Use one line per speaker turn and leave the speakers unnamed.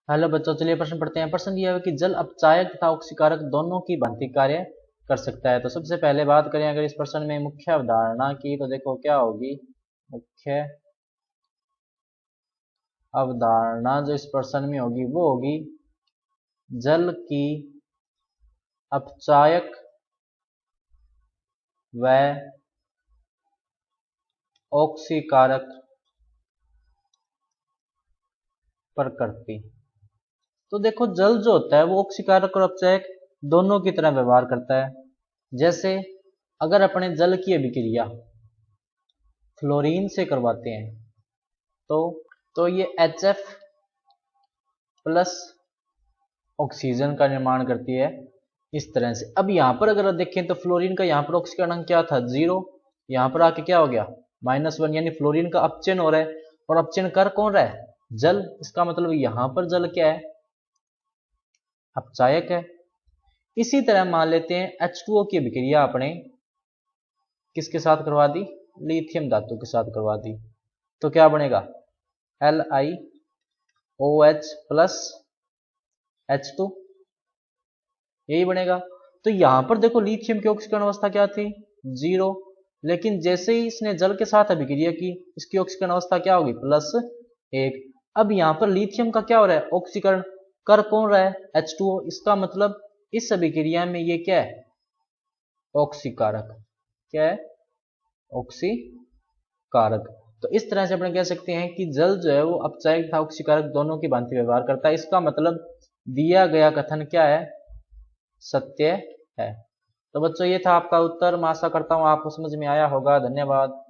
Hello बच्चों, चलिए प्रश्न पढ़ते हैं। प्रश्न दिया है कि जल अपचायक तथा ऑक्सीकारक दोनों की भांति कार्य कर सकता है। तो सबसे पहले बात करें अगर इस प्रश्न में मुख्य अवधारणा की, तो देखो क्या होगी मुख्य अवधारणा जो इस प्रश्न में होगी वो होगी जल की अपचायक व ऑक्सीकारक प्रकृति। तो देखो जल जो होता है वो ऑक्सीकारक और अपचायक दोनों की तरह व्यवहार करता है। जैसे अगर अपने जल की अभिक्रिया फ्लोरीन से करवाते हैं तो ये HF प्लस ऑक्सीजन का निर्माण करती है इस तरह से। अब यहाँ पर अगर देखें तो फ्लोरीन का यहाँ पर ऑक्सीकरण क्या था 0, यहाँ पर आके क्या हो गया -1, यानी फ्लोरीन का अपचयन हो रहा है। और अपचयन कर कौन रहा है? जल। इसका मतलब यहाँ पर जल क्या है? अपचायक है। इसी तरह मान लेते हैं H2O की अभिक्रिया अपने किसके साथ करवा दी? लिथियम धातु के साथ करवा दी, तो क्या बनेगा LiOH प्लस H2, यही बनेगा। तो यहां पर देखो लिथियम की ऑक्सीकरण अवस्था क्या थी 0, लेकिन जैसे ही इसने जल के साथ अभिक्रिया की इसकी ऑक्सीकरण अवस्था क्या होगी +1। अब यहां पर लिथियम का क्या हो रहा है? ऑक्सीकरण कर कौन रहा है? H2O। इसका मतलब इस अभिक्रिया में ये क्या है? ऑक्सीकारक। क्या है? ऑक्सीकारक। तो इस तरह से अपने कह सकते हैं कि जल जो है वो अपचायक तथा ऑक्सीकारक दोनों की भांति व्यवहार करता है। इसका मतलब दिया गया कथन क्या है? सत्य है। तो बच्चों ये था आपका उत्तर। मैं आशा करता हूं आपको समझ में आया होगा। धन्यवाद।